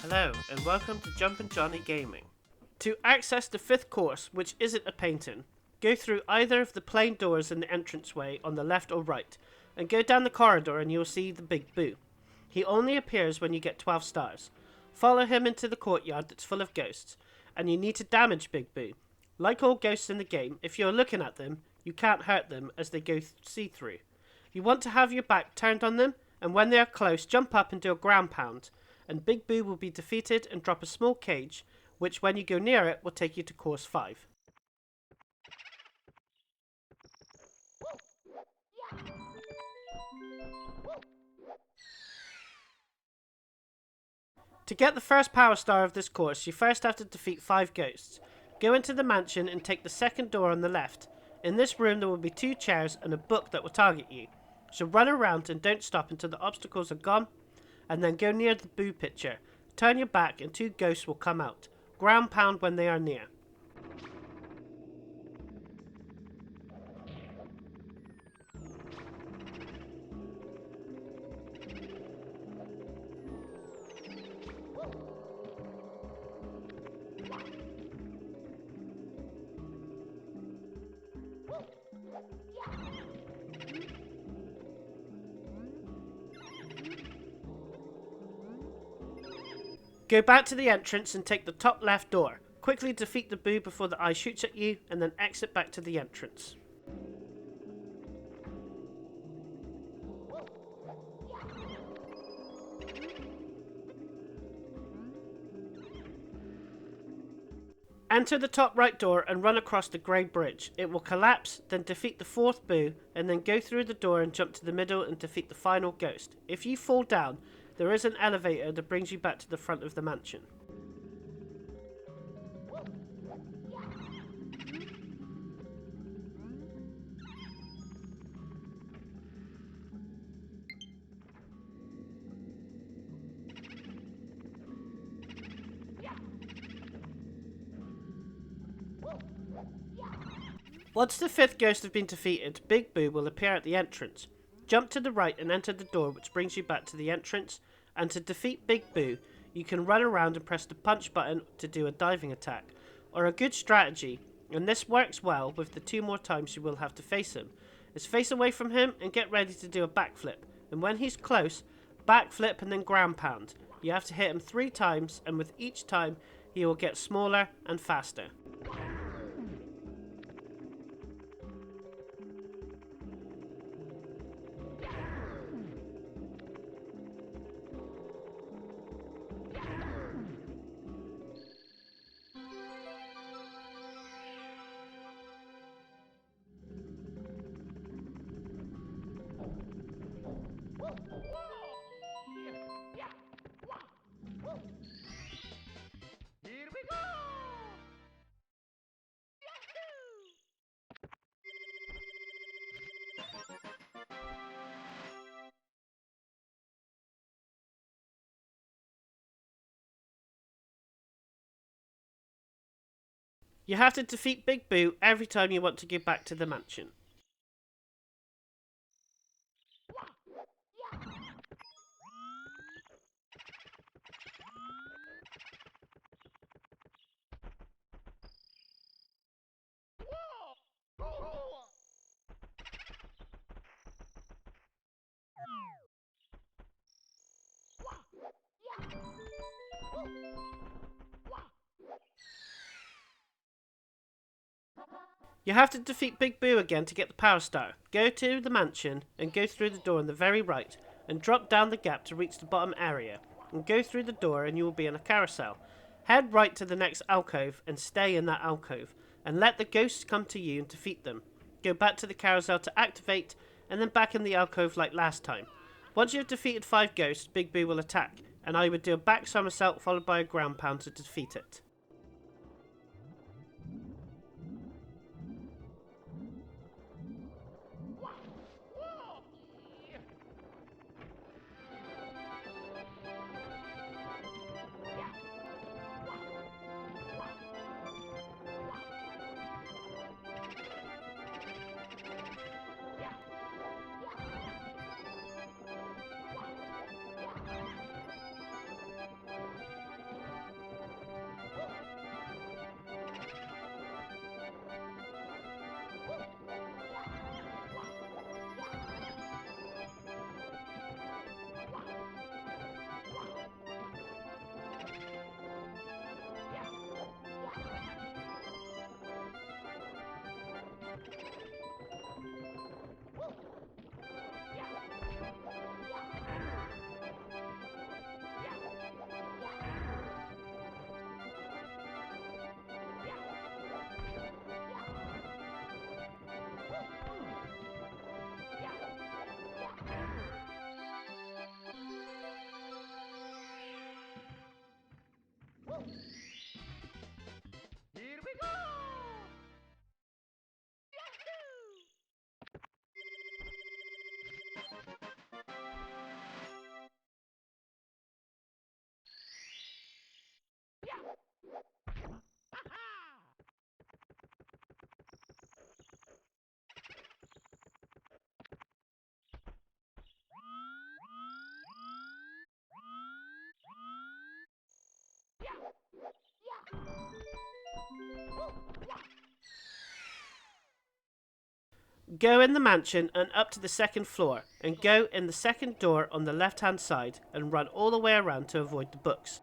Hello, and welcome to Jumpin' Johnny Gaming. To access the fifth course, which isn't a painting, go through either of the plain doors in the entranceway on the left or right, and go down the corridor and you'll see the Big Boo. He only appears when you get 12 stars. Follow him into the courtyard that's full of ghosts, and you need to damage Big Boo. Like all ghosts in the game, if you're looking at them, you can't hurt them as they go see-through. You want to have your back turned on them, and when they are close, jump up and do a ground pound, and Big Boo will be defeated and drop a small cage, which when you go near it will take you to course 5. To get the first power star of this course, you first have to defeat 5 ghosts. Go into the mansion and take the second door on the left. In this room there will be 2 chairs and a book that will target you. So run around and don't stop until the obstacles are gone, and then go near the Boo picture. Turn your back and 2 ghosts will come out. Ground pound when they are near. Go back to the entrance and take the top left door. Quickly defeat the Boo before the eye shoots at you, and then exit back to the entrance. Enter the top right door and run across the grey bridge. It will collapse, then defeat the 4th Boo, and then go through the door and jump to the middle and defeat the final ghost. If you fall down, there is an elevator that brings you back to the front of the mansion. Once the 5th ghost has been defeated, Big Boo will appear at the entrance. Jump to the right and enter the door, which brings you back to the entrance, and to defeat Big Boo, you can run around and press the punch button to do a diving attack, or a good strategy, and this works well with the 2 more times you will have to face him, is face away from him and get ready to do a backflip, and when he's close, backflip and then ground pound. You have to hit him 3 times, and with each time, he will get smaller and faster. Here we go! You have to defeat Big Boo every time you want to go back to the mansion. You have to defeat Big Boo again to get the power star. Go to the mansion and go through the door on the very right and drop down the gap to reach the bottom area. And go through the door and you will be in a carousel. Head right to the next alcove and stay in that alcove and let the ghosts come to you and defeat them. Go back to the carousel to activate and then back in the alcove like last time. Once you have defeated 5 ghosts, Big Boo will attack, and I would do a back somersault followed by a ground pound to defeat it. Go in the mansion and up to the second floor, and go in the second door on the left hand side and run all the way around to avoid the books.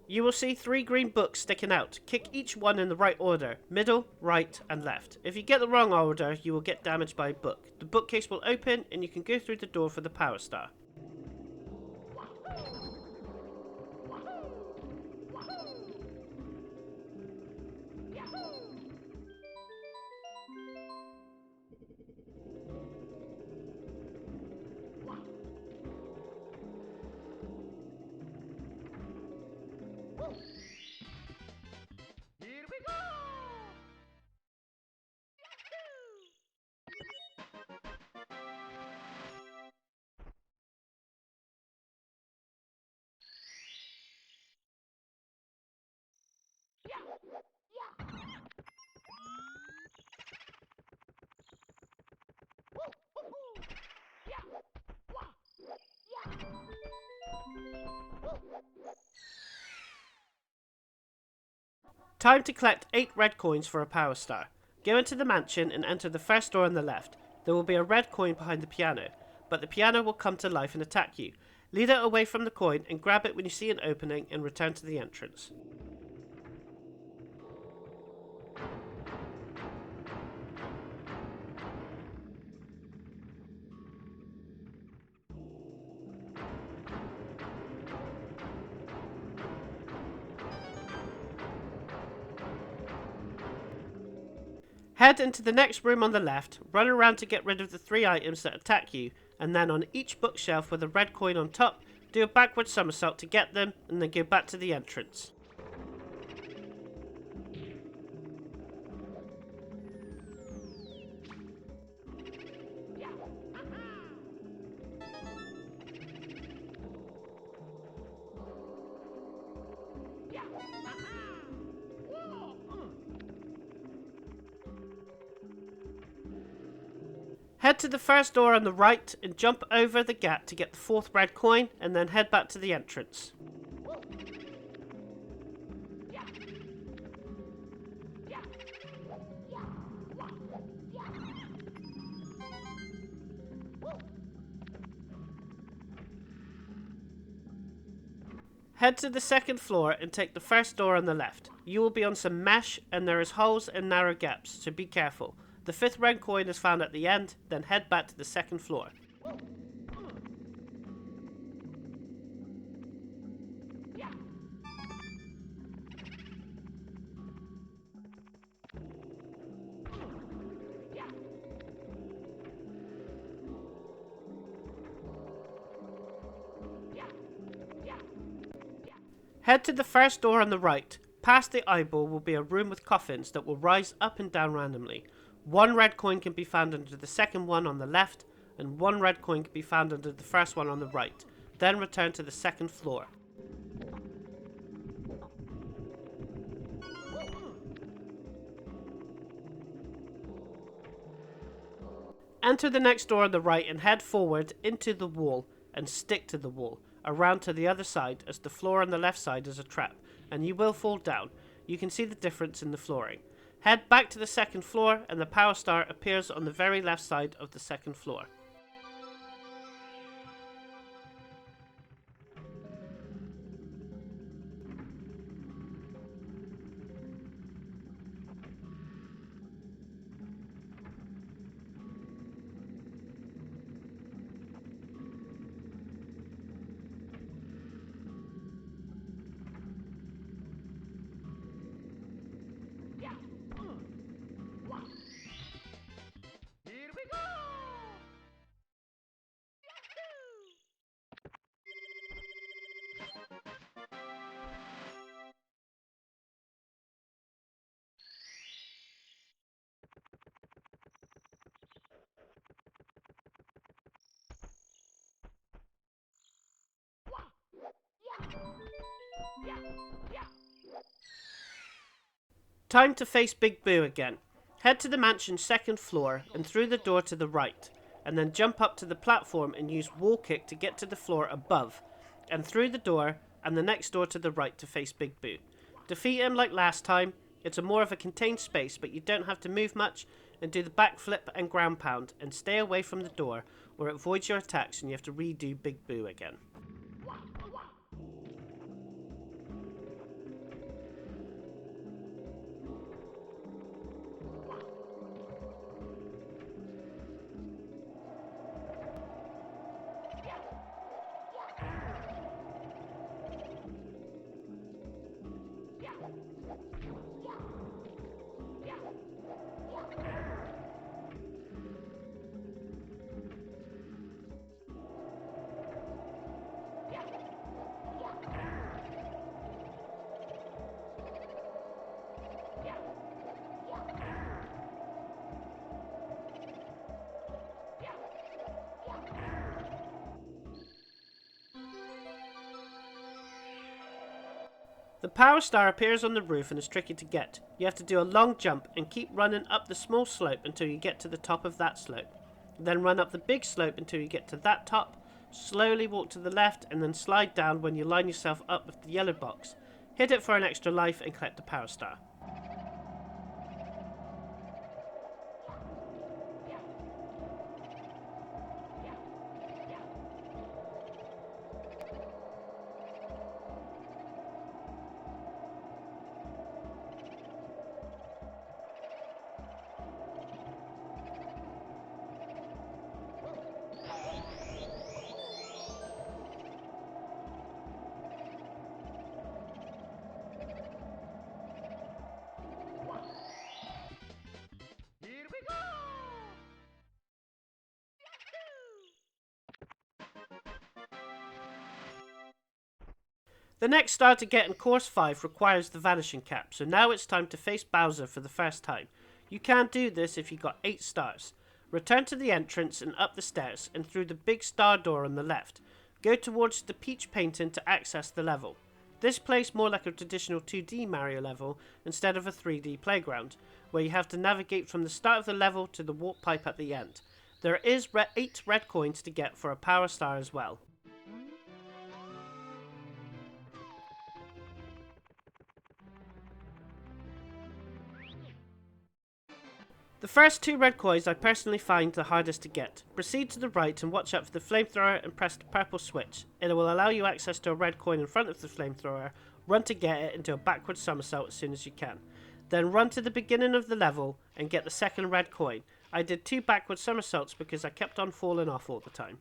You will see 3 green books sticking out. Kick each one in the right order, middle, right and left. If you get the wrong order, you will get damaged by a book. The bookcase will open and you can go through the door for the power star. Here we go! Time to collect 8 red coins for a power star. Go into the mansion and enter the first door on the left. There will be a red coin behind the piano, but the piano will come to life and attack you. Lead it away from the coin and grab it when you see an opening and return to the entrance. Head into the next room on the left, run around to get rid of the 3 items that attack you, and then on each bookshelf with a red coin on top, do a backward somersault to get them, and then go back to the entrance. Head to the first door on the right and jump over the gap to get the 4th red coin, and then head back to the entrance. Head to the second floor and take the first door on the left. You will be on some mesh and there is holes and narrow gaps, so be careful. The 5th red coin is found at the end, then head back to the second floor. Head to the first door on the right. Past the eyeball will be a room with coffins that will rise up and down randomly. 1 red coin can be found under the second one on the left, and 1 red coin can be found under the first one on the right. Then return to the second floor. Enter the next door on the right and head forward into the wall and stick to the wall, around to the other side, as the floor on the left side is a trap, and you will fall down. You can see the difference in the flooring. Head back to the second floor and the power star appears on the very left side of the second floor. Here we go! Time to face Big Boo again. Head to the mansion's second floor and through the door to the right, and then jump up to the platform and use wall kick to get to the floor above, and through the door and the next door to the right to face Big Boo. Defeat him like last time. It's a more of a contained space, but you don't have to move much, and do the backflip and ground pound, and stay away from the door, or it voids your attacks and you have to redo Big Boo again. The power star appears on the roof and is tricky to get. You have to do a long jump and keep running up the small slope until you get to the top of that slope. Then run up the big slope until you get to that top, slowly walk to the left and then slide down when you line yourself up with the yellow box. Hit it for an extra life and collect the power star. Here we go! The next star to get in Course 5 requires the Vanishing Cap, so now it's time to face Bowser for the first time. You can't do this if you got 8 stars. Return to the entrance and up the stairs and through the big star door on the left. Go towards the peach painting to access the level. This plays more like a traditional 2D Mario level instead of a 3D playground, where you have to navigate from the start of the level to the warp pipe at the end. There is 8 red coins to get for a power star as well. The first 2 red coins I personally find the hardest to get. Proceed to the right and watch out for the flamethrower and press the purple switch. It will allow you access to a red coin in front of the flamethrower, run to get it and do a backward somersault as soon as you can. Then run to the beginning of the level and get the second red coin. I did 2 backward somersaults because I kept on falling off all the time.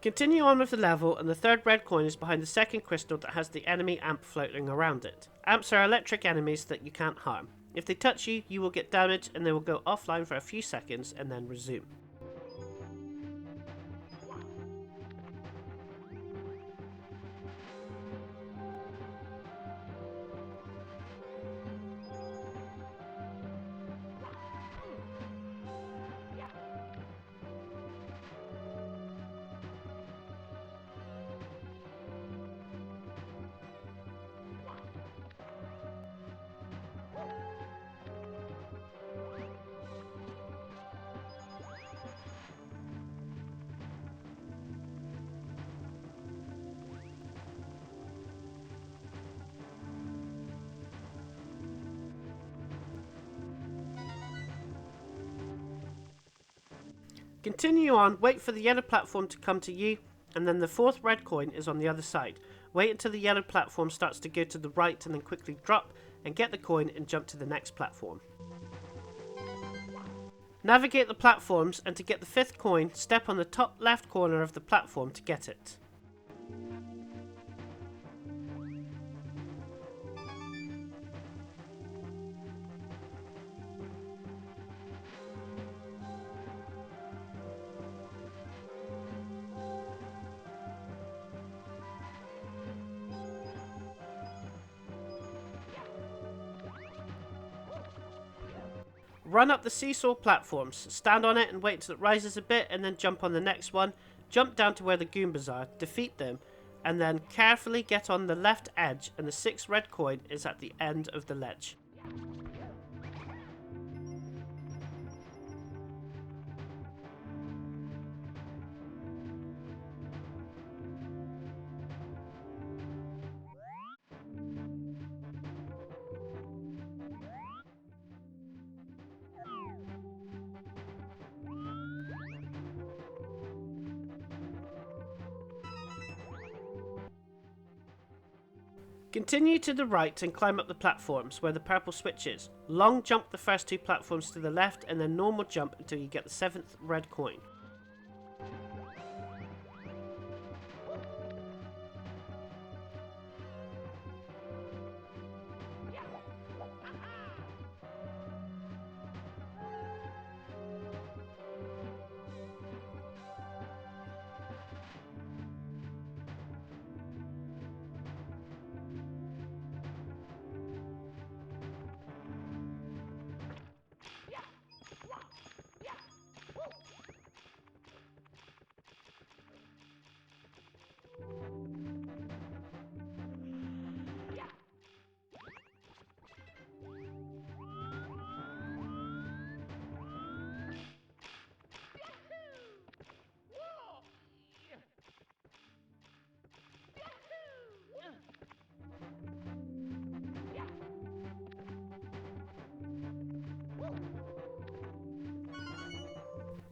Continue on with the level and the third red coin is behind the second crystal that has the enemy amp floating around it. Amps are electric enemies that you can't harm. If they touch you, you will get damage and they will go offline for a few seconds and then resume. Continue on, wait for the yellow platform to come to you, and then the fourth red coin is on the other side. Wait until the yellow platform starts to go to the right and then quickly drop, and get the coin and jump to the next platform. Navigate the platforms, and to get the 5th coin, step on the top left corner of the platform to get it. Run up the seesaw platforms, stand on it and wait till it rises a bit and then jump on the next one, Jump down to where the Goombas are, defeat them, and then carefully get on the left edge, and the 6th red coin is at the end of the ledge. Continue to the right and climb up the platforms where the purple switch is. Long jump the first 2 platforms to the left and then normal jump until you get the 7th red coin.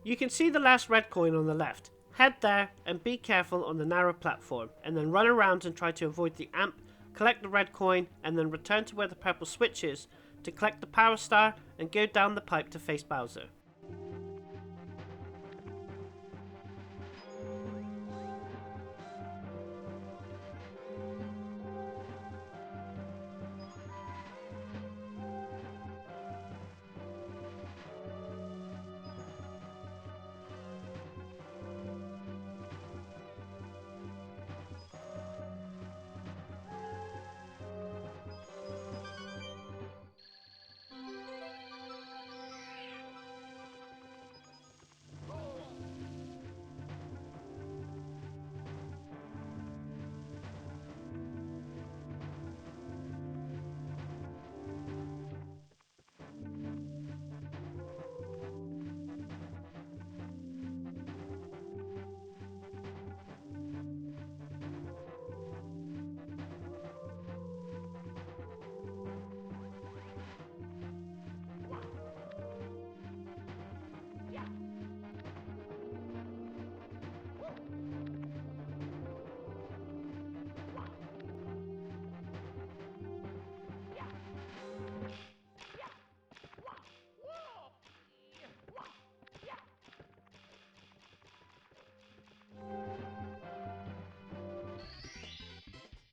You can see the last red coin on the left. Head there and be careful on the narrow platform, and then run around and try to avoid the amp, collect the red coin, and then return to where the purple switch is to collect the power star and go down the pipe to face Bowser.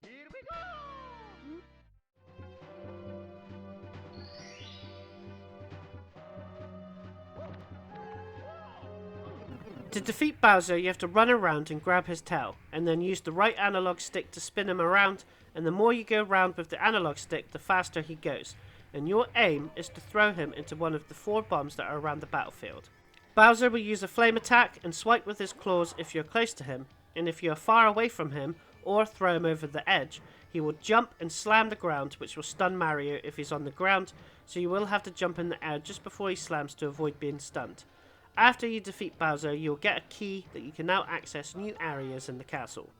Here we go! To defeat Bowser, you have to run around and grab his tail, and then use the right analog stick to spin him around, and the more you go around with the analog stick, the faster he goes. And your aim is to throw him into one of the 4 bombs that are around the battlefield. Bowser will use a flame attack and swipe with his claws if you're close to him, and if you are far away from him, or throw him over the edge, he will jump and slam the ground, which will stun Mario if he's on the ground, so you will have to jump in the air just before he slams to avoid being stunned. After you defeat Bowser, you'll get a key that you can now access new areas in the castle.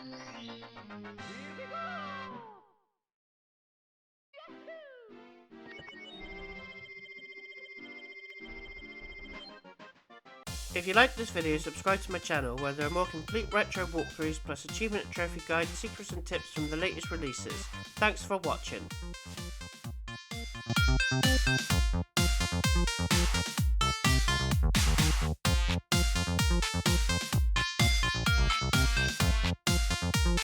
Here we go! If you liked this video, subscribe to my channel where there are more complete retro walkthroughs plus achievement and trophy guides, secrets and tips from the latest releases. Thanks for watching.